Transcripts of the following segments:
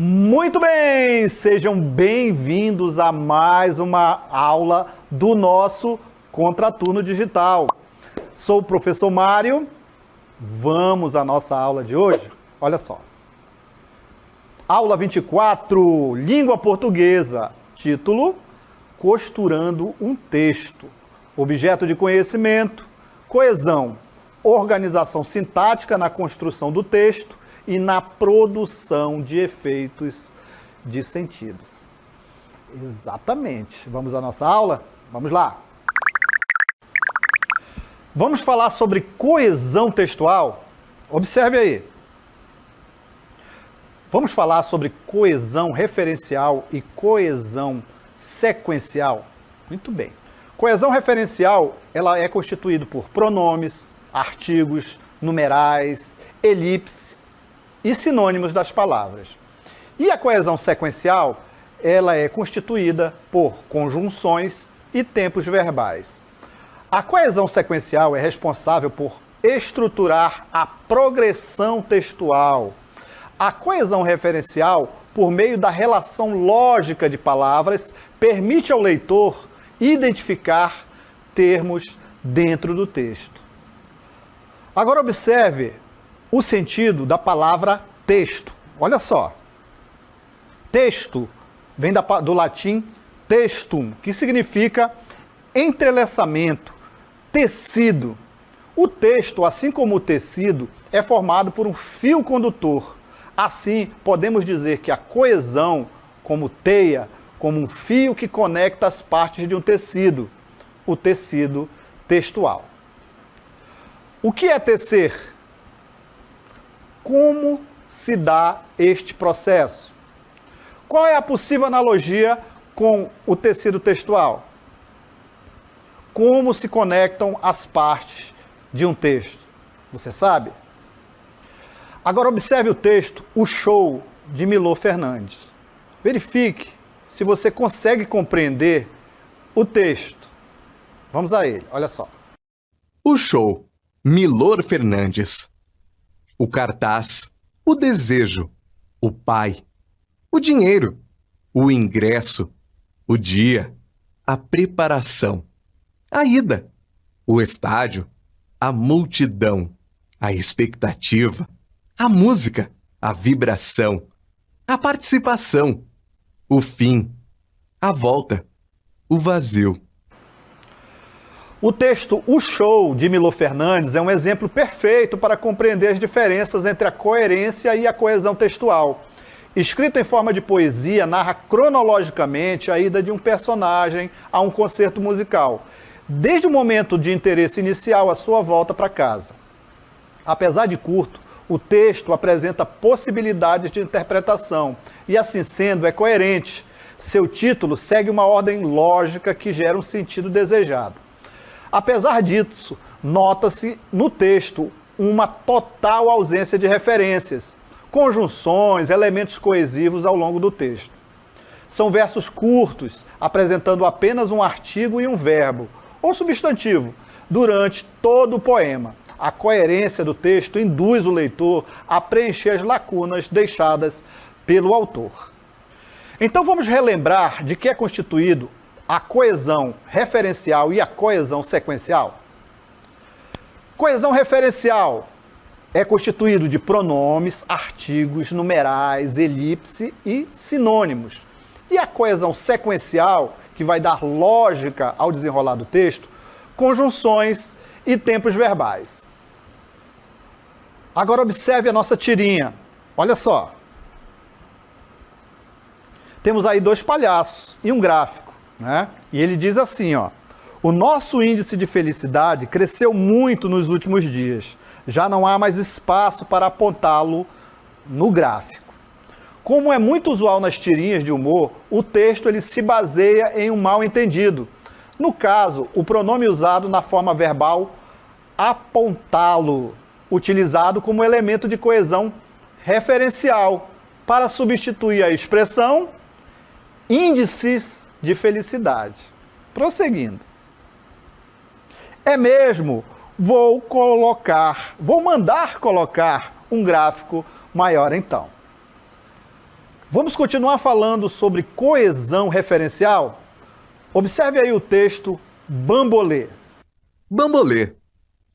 Muito bem, sejam bem-vindos a mais uma aula do nosso Contraturno Digital. Sou o professor Mário, vamos à nossa aula de hoje. Olha só. Aula 24, Língua Portuguesa, título, Costurando um Texto. Objeto de conhecimento, coesão, organização sintática na construção do texto e na produção de efeitos de sentidos. Exatamente. Vamos à nossa aula? Vamos lá. Vamos falar sobre coesão textual? Observe aí. Vamos falar sobre coesão referencial e coesão sequencial? Muito bem. Coesão referencial, ela é constituída por pronomes, artigos, numerais, elipse e sinônimos das palavras. E a coesão sequencial, ela é constituída por conjunções e tempos verbais. A coesão sequencial é responsável por estruturar a progressão textual. A coesão referencial, por meio da relação lógica de palavras, permite ao leitor identificar termos dentro do texto. Agora observe o sentido da palavra texto. Olha só. Texto vem do latim textum, que significa entrelaçamento, tecido. O texto, assim como o tecido, é formado por um fio condutor. Assim, podemos dizer que a coesão, como teia, como um fio que conecta as partes de um tecido, o tecido textual. O que é tecer? Como se dá este processo? Qual é a possível analogia com o tecido textual? Como se conectam as partes de um texto? Você sabe? Agora observe o texto O Show, de Milor Fernandes. Verifique se você consegue compreender o texto. Vamos a ele, olha só. O Show, Milor Fernandes. O cartaz, o desejo, o pai, o dinheiro, o ingresso, o dia, a preparação, a ida, o estádio, a multidão, a expectativa, a música, a vibração, a participação, o fim, a volta, o vazio. O texto O Show, de Milor Fernandes, é um exemplo perfeito para compreender as diferenças entre a coerência e a coesão textual. Escrito em forma de poesia, narra cronologicamente a ida de um personagem a um concerto musical, desde o momento de interesse inicial à sua volta para casa. Apesar de curto, o texto apresenta possibilidades de interpretação e, assim sendo, é coerente. Seu título segue uma ordem lógica que gera um sentido desejado. Apesar disso, nota-se no texto uma total ausência de referências, conjunções, elementos coesivos ao longo do texto. São versos curtos, apresentando apenas um artigo e um verbo, ou substantivo, durante todo o poema. A coerência do texto induz o leitor a preencher as lacunas deixadas pelo autor. Então vamos relembrar de que é constituído a coesão referencial e a coesão sequencial? Coesão referencial é constituído de pronomes, artigos, numerais, elipse e sinônimos. E a coesão sequencial, que vai dar lógica ao desenrolar do texto, conjunções e tempos verbais. Agora observe a nossa tirinha. Olha só. Temos aí dois palhaços e um gráfico. Né? E ele diz assim, ó, o nosso índice de felicidade cresceu muito nos últimos dias. Já não há mais espaço para apontá-lo no gráfico. Como é muito usual nas tirinhas de humor, o texto ele se baseia em um mal-entendido. No caso, o pronome usado na forma verbal apontá-lo, utilizado como elemento de coesão referencial, para substituir a expressão índices de felicidade. Prosseguindo. É mesmo, vou mandar colocar um gráfico maior então. Vamos continuar falando sobre coesão referencial? Observe aí o texto Bambolê. Bambolê.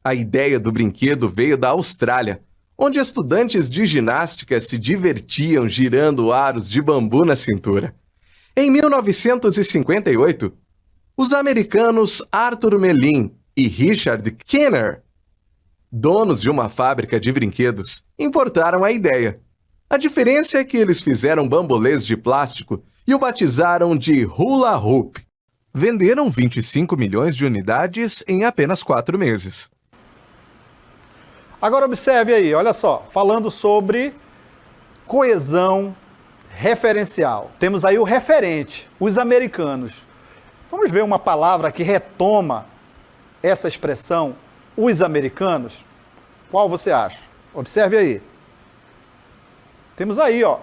A ideia do brinquedo veio da Austrália, onde estudantes de ginástica se divertiam girando aros de bambu na cintura. Em 1958, os americanos Arthur Melin e Richard Kenner, donos de uma fábrica de brinquedos, importaram a ideia. A diferença é que eles fizeram bambolês de plástico e o batizaram de Hula Hoop. Venderam 25 milhões de unidades em apenas 4 meses. Agora observe aí, olha só, falando sobre coesão referencial. Temos aí o referente, os americanos. Vamos ver uma palavra que retoma essa expressão, os americanos? Qual você acha? Observe aí. Temos aí, ó,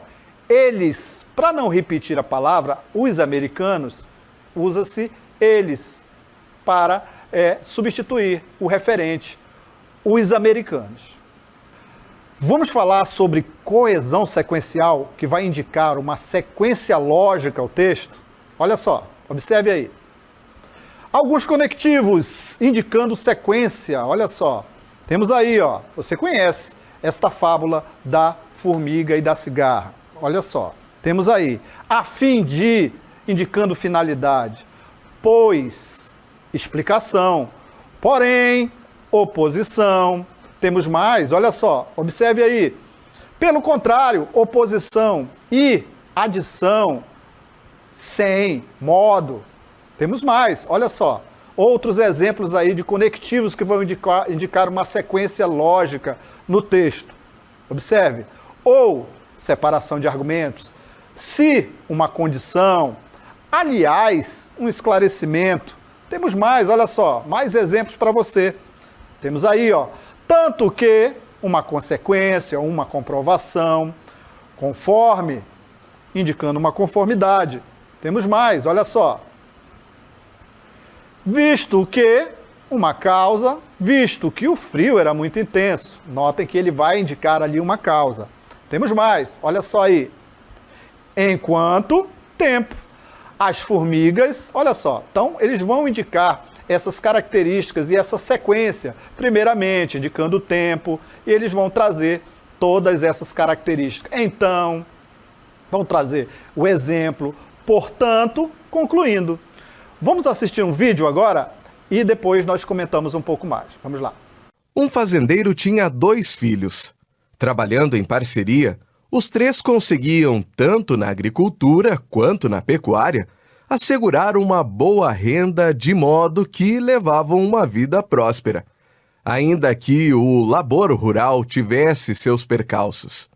eles, para não repetir a palavra, os americanos, usa-se eles para substituir o referente, os americanos. Vamos falar sobre coesão sequencial, que vai indicar uma sequência lógica ao texto? Olha só, observe aí. Alguns conectivos indicando sequência, olha só. Temos aí, ó, você conhece esta fábula da formiga e da cigarra. Olha só, temos aí, a fim de, indicando finalidade, pois, explicação, porém, oposição. Temos mais, olha só, observe aí. Pelo contrário, oposição e adição, sem, modo. Temos mais, olha só. Outros exemplos aí de conectivos que vão indicar uma sequência lógica no texto. Observe. Ou separação de argumentos. Se, uma condição. Aliás, um esclarecimento. Temos mais, olha só, mais exemplos para você. Temos aí, ó, tanto que, uma consequência, uma comprovação, conforme, indicando uma conformidade. Temos mais, olha só. Visto que, uma causa, visto que o frio era muito intenso. Notem que ele vai indicar ali uma causa. Temos mais, olha só aí. Enquanto, tempo. As formigas, olha só, então eles vão indicar essas características e essa sequência, primeiramente indicando o tempo, e eles vão trazer todas essas características. Então, vão trazer o exemplo, portanto, concluindo. Vamos assistir um vídeo agora e depois nós comentamos um pouco mais. Vamos lá. Um fazendeiro tinha 2 filhos. Trabalhando em parceria, os 3 conseguiam, tanto na agricultura quanto na pecuária, assegurar uma boa renda de modo que levavam uma vida próspera, ainda que o labor rural tivesse seus percalços.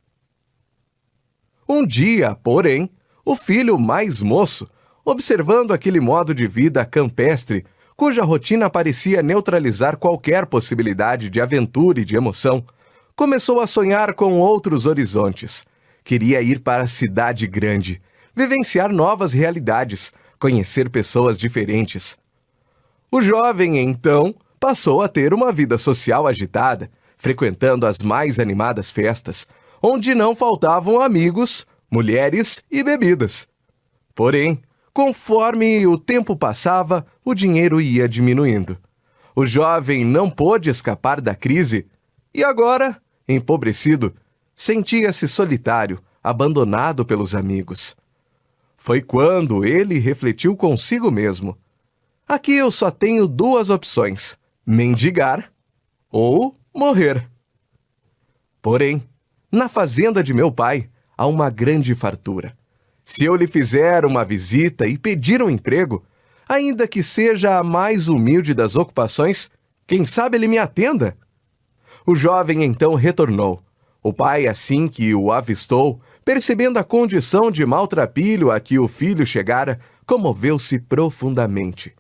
Um dia, porém, o filho mais moço, observando aquele modo de vida campestre, cuja rotina parecia neutralizar qualquer possibilidade de aventura e de emoção, começou a sonhar com outros horizontes. Queria ir para a cidade grande, vivenciar novas realidades, conhecer pessoas diferentes. O jovem, então, passou a ter uma vida social agitada, frequentando as mais animadas festas, onde não faltavam amigos, mulheres e bebidas. Porém, conforme o tempo passava, o dinheiro ia diminuindo. O jovem não pôde escapar da crise e agora, empobrecido, sentia-se solitário, abandonado pelos amigos. Foi quando ele refletiu consigo mesmo. Aqui eu só tenho 2 opções: mendigar ou morrer. Porém, na fazenda de meu pai há uma grande fartura. Se eu lhe fizer uma visita e pedir um emprego, ainda que seja a mais humilde das ocupações, quem sabe ele me atenda? O jovem então retornou. O pai, assim que o avistou, percebendo a condição de maltrapilho a que o filho chegara, comoveu-se profundamente.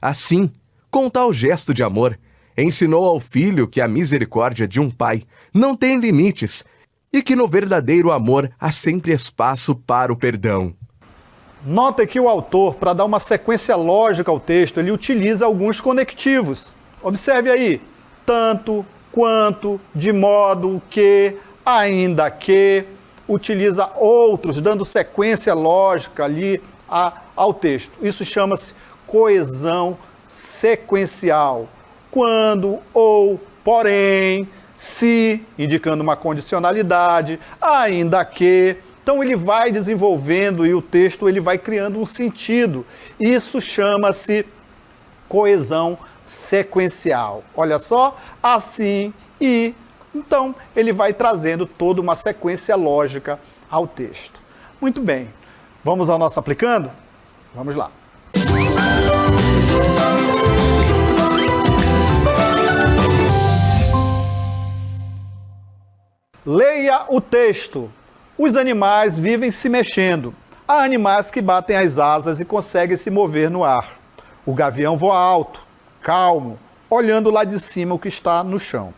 Assim, com tal gesto de amor, ensinou ao filho que a misericórdia de um pai não tem limites e que no verdadeiro amor há sempre espaço para o perdão. Nota que o autor, para dar uma sequência lógica ao texto, ele utiliza alguns conectivos. Observe aí, tanto, quanto, de modo que, ainda que, utiliza outros, dando sequência lógica ali ao texto. Isso chama-se coesão sequencial. Quando, ou, porém, se, indicando uma condicionalidade, ainda que. Então ele vai desenvolvendo e o texto ele vai criando um sentido. Isso chama-se coesão sequencial. Olha só, assim e. Então ele vai trazendo toda uma sequência lógica ao texto. Muito bem. Vamos ao nosso aplicando? Vamos lá. Leia o texto. Os animais vivem se mexendo. Há animais que batem as asas e conseguem se mover no ar. O gavião voa alto, calmo, olhando lá de cima o que está no chão.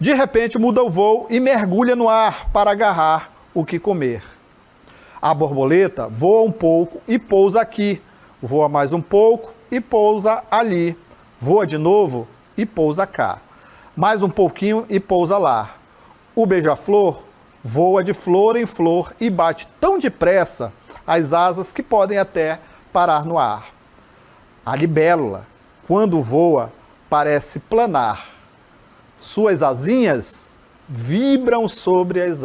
De repente muda o voo e mergulha no ar para agarrar o que comer. A borboleta voa um pouco e pousa aqui. Voa mais um pouco e pousa ali. Voa de novo e pousa cá. Mais um pouquinho e pousa lá. O beija-flor voa de flor em flor e bate tão depressa as asas que podem até parar no ar. A libélula, quando voa, parece planar. Suas asinhas vibram sobre as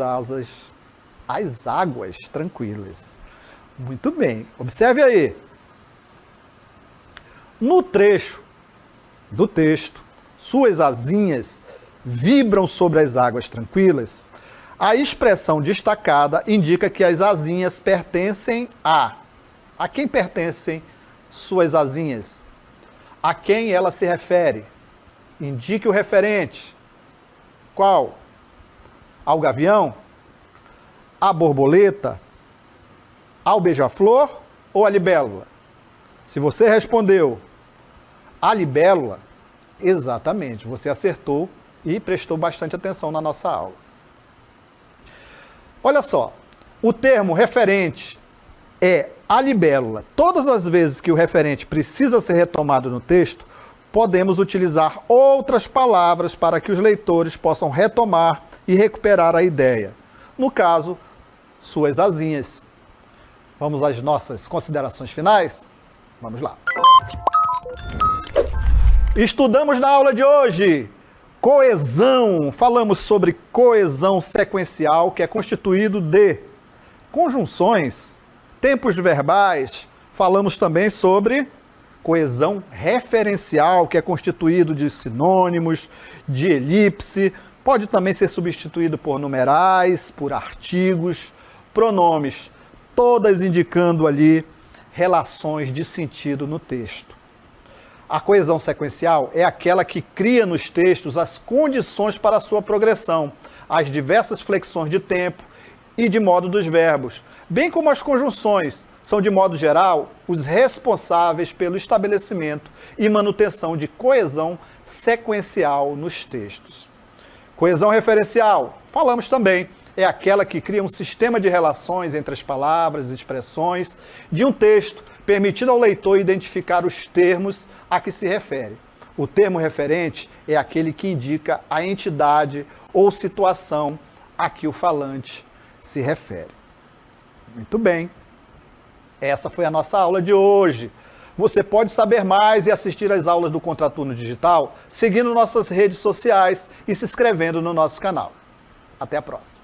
águas tranquilas. Muito bem, observe aí. No trecho do texto, suas asinhas vibram sobre as águas tranquilas. A expressão destacada indica que as asinhas pertencem a... A quem pertencem suas asinhas? A quem ela se refere? Indique o referente. Qual? Ao gavião? À borboleta? Ao beija-flor ou à libélula? Se você respondeu à libélula, exatamente, você acertou e prestou bastante atenção na nossa aula. Olha só, o termo referente é a libélula. Todas as vezes que o referente precisa ser retomado no texto, podemos utilizar outras palavras para que os leitores possam retomar e recuperar a ideia. No caso, suas asinhas. Vamos às nossas considerações finais? Vamos lá. Estudamos na aula de hoje coesão. Falamos sobre coesão sequencial, que é constituído de conjunções, tempos verbais. Falamos também sobre coesão referencial, que é constituído de sinônimos, de elipse, pode também ser substituído por numerais, por artigos, pronomes, todas indicando ali relações de sentido no texto. A coesão sequencial é aquela que cria nos textos as condições para a sua progressão, as diversas flexões de tempo e de modo dos verbos, bem como as conjunções, são de modo geral os responsáveis pelo estabelecimento e manutenção de coesão sequencial nos textos. Coesão referencial, falamos também, é aquela que cria um sistema de relações entre as palavras e expressões de um texto, permitindo ao leitor identificar os termos a que se refere. O termo referente é aquele que indica a entidade ou situação a que o falante se refere. Muito bem. Essa foi a nossa aula de hoje. Você pode saber mais e assistir às aulas do Contraturno Digital seguindo nossas redes sociais e se inscrevendo no nosso canal. Até a próxima.